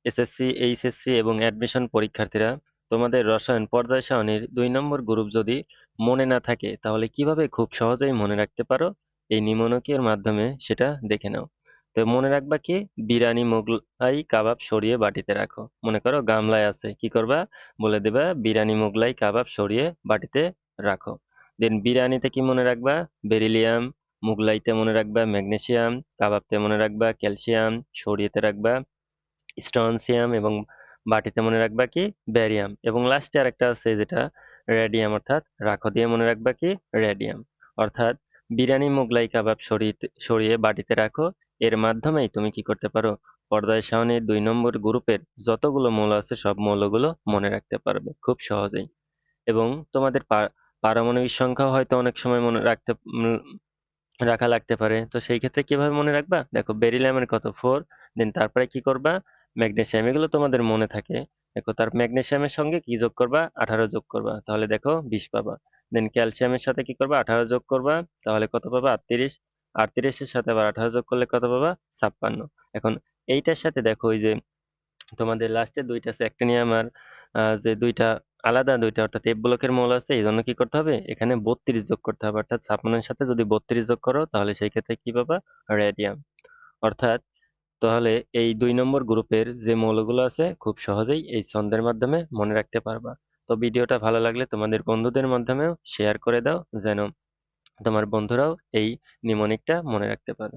SSC, HSC এবং admission পরীক্ষার্থীরা, তোমাদের রসায়ন পর্যায় সারণীর 2 নম্বর গ্রুপ যদি মনে না থাকে তাহলে কিভাবে খুব সহজেই মনে রাখতে পারো এই নিম্নলিখিতের মাধ্যমে সেটা দেখে নাও। তো মনে রাখবা কি, বিরিয়ানি মোগলাই কাবাব সরিয়ে বাটিতে রাখো। মনে করো গামলায় আছে, কি করবা, বলে দেবা বিরিয়ানি মোগলাই কাবাব সরিয়ে বাটিতে রাখো। দেন বিরিয়ানিতে কি মনে রাখবা, বেরিলিয়াম, মোগলাইতে মনে রাখবা ম্যাগনেসিয়াম, কাবাবতে মনে রাখবা ক্যালসিয়াম, সরিয়েতে রাখবা স্ট্রনসিয়াম এবং বাটিতে মনে রাখবা কি, ব্যারিয়াম। এবং লাস্টে আরেকটা আছে যেটা রেডিয়াম, অর্থাৎ রাখো দিয়ে মনে রাখবা কি, রেডিয়াম। অর্থাৎ বিরিয়ানি মোগলাই কাবাব সরিয়ে বাটিতে রাখো, এর মাধ্যমেই তুমি কি করতে পারো, পর্দায় সারণীর 2 নম্বর গ্রুপের যতগুলো মৌল আছে সব মৌলগুলো মনে রাখতে পারবে খুব সহজেই। এবং তোমাদের পারমাণবিক সংখ্যাও হয়তো অনেক সময় মনে রাখা লাগতে পারে। তো সেই ক্ষেত্রে কিভাবে মনে রাখবা, দেখো বেরিলিয়ামের কত 4, দেন তারপরে কি করবা, ম্যাগনেসিয়াম, এগুলো তোমাদের মনে থাকে। দেখো তার ম্যাগনেসিয়ামের সঙ্গে কি যোগ করবা, 18 যোগ করবা, তাহলে দেখো 20 পাবা। দেন ক্যালসিয়ামের সাথে কি করবা, 18 যোগ করবা, তাহলে কত পাবা, 38। 38 এর সাথে আবার 18 যোগ করলে কত পাবা, 56। এখন এইটার সাথে দেখো ওই যে তোমাদের লাস্টে দুইটা আছে অ্যাক্টিনিয়াম আর যে দুইটা আলাদা দুইটা অর্থাৎ এফ ব্লকের মৌল আছে, এই জন্য কি করতে হবে, এখানে 32 যোগ করতে হবে। অর্থাৎ 56 সাথে যদি 32 যোগ করো তাহলে সেই ক্ষেত্রে কি পাবা, রেডিয়াম। অর্থাৎ তাহলে এই 2 নম্বর গ্রুপের যে মৌলগুলো আছে খুব সহজেই এই ছন্দের মাধ্যমে মনে রাখতে পারবা। তো ভিডিওটা ভালো লাগলে তোমাদের বন্ধুদের মাধ্যমেও শেয়ার করে দাও, যেন তোমার বন্ধুরাও এই নিমোনিকটা মনে রাখতে পারে।